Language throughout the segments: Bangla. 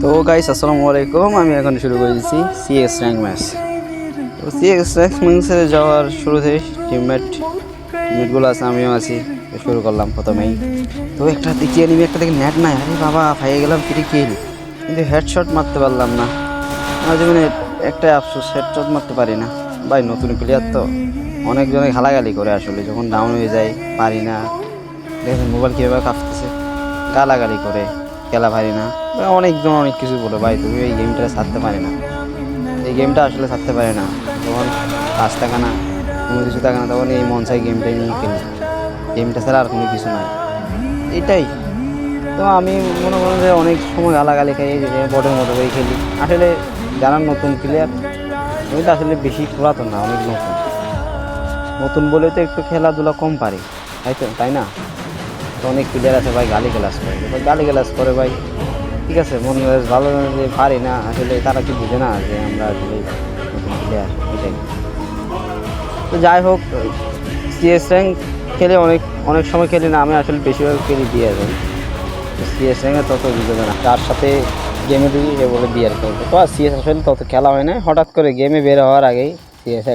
তো গাইস আসসালামু আলাইকুম। আমি এখন শুরু করে দিচ্ছি সিএস র্যাঙ্ক ম্যাচ। তো সিএস র্যাঙ্ক ম্যাচে যাওয়ার শুরুতেই টিমমেটগুলো আছে, আমিও আছি। তো শুরু করলাম প্রথমেই। তো একটা দেখি এনিমি, একটা দেখি নেট নাই। আরে বাবা, ফাইয়ে গেলাম ফ্রি কিল, কিন্তু হেডশট মারতে পারলাম না। আমার জীবনে একটাই আফসোস, হেডশট মারতে পারি না। ভাই নতুন প্লেয়ার তো অনেকজনে গালাগালি করে, আসলে যখন ডাউন হয়ে যায় পারি না। দেখেন মোবাইল কীভাবে কাঁপতেছে, গালাগালি করে, খেলা পারি না। অনেকজন অনেক কিছু বলে, ভাই তুমি এই গেমটা ছাড়তে পারি না। এই গেমটা আসলে ছাড়তে পারে না। যখন কাজ থাকে না, কোনো কিছু থাকে না, তখন এই মন চাই গেমটাই নিয়ে খেলি। গেমটা ছাড়া আর কোনো কিছু নাই, এটাই। তো আমি মনে করেন যে অনেক সময় গালাগালি খাই, বটের মতো করে খেলি। আসলে যারা নতুন প্লেয়ার, আমি তো আসলে বেশি পুরাতন না, অনেক নতুন। নতুন বলে তো একটু খেলাধুলা কম পারি, তাই না? তো অনেক প্লেয়ার আছে ভাই গালি গালাজ করে, গালি গালাজ করে ভাই। ঠিক আছে, মন মেজাজ ভালো না যে পারি না, আসলে তারা কি বুঝে না যে আমরা আসলে নতুন প্লেয়ার, এটাই। তো যাই হোক, সিএস র্যাঙ্ক খেলে অনেক অনেক সময় খেলি না, আমি আসলে বেশিরভাগ খেলি বিয়ার র্যাঙ্ক। তো সিএস র্যাঙ্কে তত বুঝবে না, তার সাথে গেমে ঢুকি সে বলে বিয়ার খেলতে। তো আর সিএস আসলে তত খেলা হয় না, হঠাৎ করে গেমে বের হওয়ার আগেই সিএস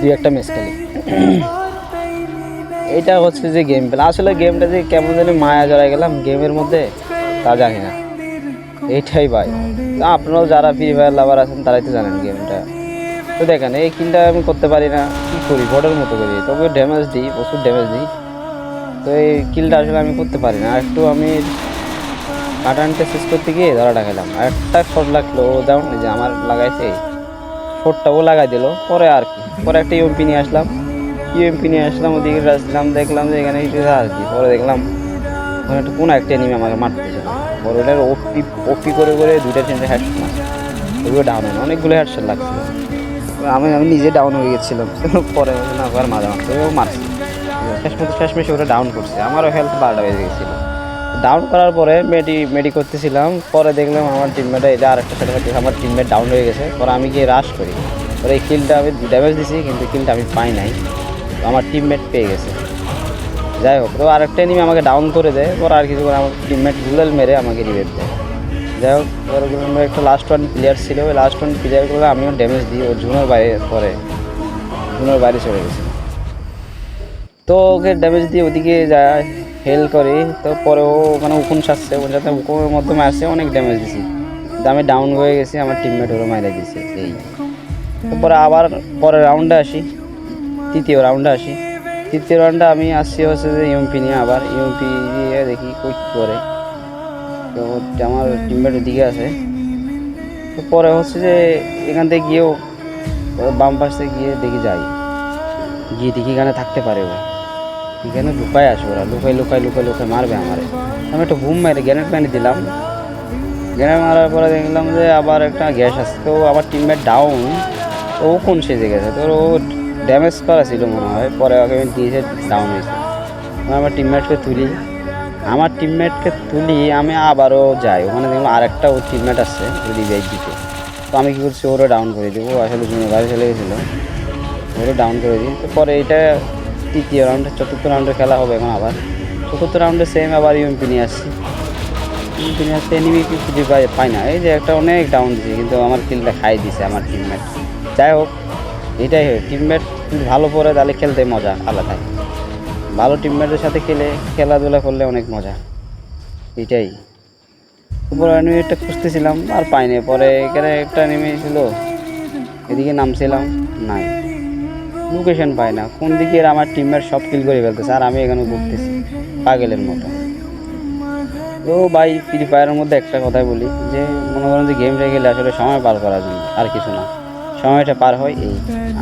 দুই একটা ম্যাচ খেলি। এইটা হচ্ছে যে গেম প্লে। আসলে গেমটা যে কেমন জানি মায়া জড়াই গেলাম গেমের মধ্যে, তা জানি না। এইটাই ভাই। আপনারাও যারা ফ্রি ফায়ার লাভার আছেন তারাই তো জানেন গেমটা। তো দেখেন এই কিলটা আমি করতে পারি না, কী করি, বটের মতো করি, তবে ড্যামেজ দিই, প্রচুর ড্যামেজ দিই। তো এই কিলটা আসলে আমি করতে পারি না। একটু আমি কাটানটা শেষ করতে গিয়ে ধরাটা খেলাম, আর একটা শট লাগলো, ও যেমন যে আমার লাগাইছে শটটাও লাগাই দিল। পরে আর কি, পরে একটা ইউএমপি নিয়ে আসলাম, ওদিকে আসলাম, দেখলাম যে এখানে কিছু আর কি। পরে দেখলাম ওখানে একটা কোনো একটা এনিমি আমাকে মারতেছে। পরে ওটার ওপি ওপি করে করে দুইটা তিনটে হেডশট মারছে, ওগুলো ডাউন হয়, অনেকগুলো হেডশট লাগছিল। আমি আমি নিজে ডাউন হয়ে গেছিলাম। পরে না আবার মাঝে মারছে, ও মারছে শেষমেশ ওটা ডাউন করছে। আমারও হেলথ 12টা বেজে গেছিলো। ডাউন করার পরে মেডি করতেছিলাম, পরে দেখলাম আমার টিমমেট, এটা আরেকটা সাথে সাথে আমার টিমমেট ডাউন হয়ে গেছে। পরে আমি গিয়ে রাশ করি, পরে এই কিলটা আমি ড্যামেজ দিছি, কিন্তু কিলটা আমি পাই নাই, আমার টিমমেট পেয়ে গেছে। যাই হোক, তো আরেকটা এনিমি আমাকে ডাউন করে দেয়। পরে আর কিছু করে আমার টিমমেট গুলাল মেরে আমাকে রিভাইভ দেয়। যাই হোক, পরে একটা লাস্ট ওয়ান প্লেয়ার ছিল, ওই লাস্ট ওয়ান প্লেয়ারগুলো আমিও ড্যামেজ দিই, ওর জুনের বাইরে চলে গেছে। তো ওকে ড্যামেজ দিয়ে ওদিকে যায়, হেল করে। তো পরে ও ওখানে উকুন সাজছে, ওর সাথে উকুনের মধ্যে মারছে, অনেক ড্যামেজ দিছি। তো আমি ডাউন হয়ে গেছি, আমার টিমমেট ওরও মারা দিছে। এই তারপরে আবার পরের রাউন্ডে আসি, তৃতীয় রাউন্ডে আমি আসছি হচ্ছে যে ইউএমপি নিয়ে। আবার ইউএমপি দিয়ে দেখি কই কী করে। তো আমার টিমমেট ওদিকে আছে। তো পরে হচ্ছে যে এখান থেকে গিয়েও বাম পাশে গিয়ে দেখি এখানে থাকতে পারে ও, এখানে লুকায় আসে ওরা, লুকাই মারবে আমারে। আমি একটা বুম মেরে গ্রেনেড মেরে দিলাম। গ্রেনেড মারার পরে দেখলাম যে আবার একটা গ্যাস আসছে। তো আমার টিমমেট ডাউন, ও কোন সেজে গেছে, তো ও ড্যামেজ করা ছিল মনে হয়। পরে ওকে আমি দিয়েছে, ডাউন হয়েছে। আমার টিমমেটকে তুলি আমি আবারও যাই, ওখানে দেখলাম আরেকটা ওর টিমমেট আসছে রিভাইভ দিতে। তো আমি কী করছি, ওরও ডাউন করে দিই। ও আসলে জুনিয়র বাইরে চলে গেছিলো, ওরও ডাউন করে দিই। তো পরে এটা চতুর্থ রাউন্ডের খেলা হবে এখন। আবার চতুর্থ রাউন্ডে সেম আবার ইউএমপি নিয়ে আসছি। এনিমি কি খুঁজে পাই না। এই যে একটা অনেক ডাউন দিয়েছে, কিন্তু আমার কিলটা খাই দিছে আমার টিমমেট। যাই হোক, এটাই হয়, টিমমেট যদি ভালো পড়ে তাহলে খেলতে মজা আলাদা। ভালো টিমমেটের সাথে খেলাধুলা করলে অনেক মজা, এটাই। তারপরে আমি একটা খুঁজতেছিলাম আর পাইনি। পরে এখানে একটা নেমেছিল, এদিকে নামছিলাম, নাই, লোকেশন পাই না কোন দিকে। আমার টিমমেট সব কিল করে ফেলতেছে, আর আমি এখানে ঘুরতেছি পাগলের মতো। তো ভাই ফ্রি ফায়ারের মধ্যে একটা কথাই বলি, যে মনে করেন যে গেমটা গেলে আসলে সময় পার করার জন্য, আর কিছু না। সময়টা পার হয় এই,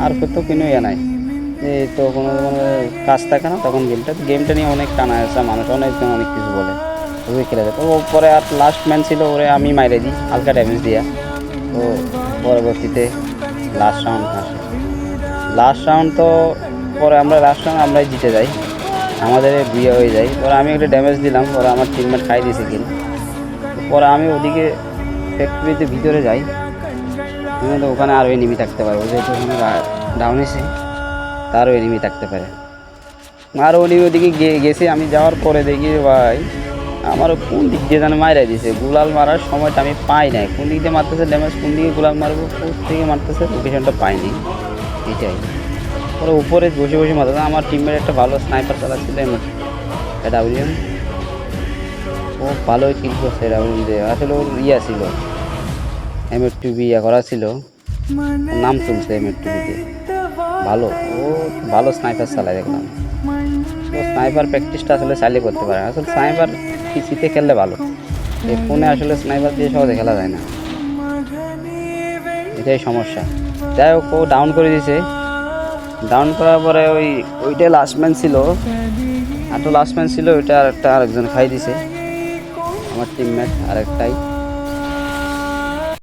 আর তো কোনো ইয়ে নাই। এই তো কোনো কাজ থাকে না, তখন গেমটা নিয়ে অনেক টানা আছে, মানুষ অনেকজন অনেক কিছু বলে, ওই খেলে যায়। তো পরে আর লাস্ট ম্যান ছিল, ওরে আমি মাইরে দিই হালকা ড্যামেজ দিয়া। তো পরবর্তীতে লাস্ট রাউন্ড আসে। তো পরে লাস্ট রাউন্ড আমরাই জিতে যাই, আমাদের বিয়ে হয়ে যায়। পরে আমি একটা ড্যামেজ দিলাম, পরে আমার টিমমেট খাই দিয়েছে কিল। পরে আমি ওদিকে ফ্যাক্টরিতে ভিতরে যাই, তো ওখানে আরও এনিমি থাকতে পারে, যেহেতু ওখানে ডাউন হয়েছে, তারও এনিমি থাকতে পারে। আরও এনিমি ওদিকে গেছি। আমি যাওয়ার পরে দেখি ভাই আমার কোন দিক দিয়ে যেন মাইরাই দিছে, গুলাল মারার সময়টা আমি পাই নাই, কোন দিক দিয়ে মারতেছে ড্যামেজ, কোন দিকে গুলাল মারবো, কোন দিকে মারতেছে লোকেশনটা পাইনি। এটাই ওরা উপরে বসে বসে মারতেছে। আমার টিমের একটা ভালো স্নাইপার চালাচ্ছিল ডাব্লিউএম, ও ভালোই কিল করছে ডাব্লিউএম দিয়ে। আসলে ওর ইয়া ছিল M2B ইয়া করা ছিল, নাম চলছে M2Bতে ভালো, ও ভালো স্নাইপার চালায় দেখলাম। তো স্নাইপার প্র্যাকটিসটা আসলে চালিয়ে করতে পারে, আসলে স্নাইপার পিসিতে খেললে ভালো, এই ফোনে আসলে স্নাইপার দিয়ে সহজে খেলা যায় না, এটাই সমস্যা। যাই হোক ও ডাউন করে দিয়েছে, ডাউন করার পরে ওইটাই লাস্ট ম্যান ছিল, আর তো লাস্ট ম্যান ছিল ওইটা আরেকজন খাই দিছে আমার টিমমেট আরেকটাই।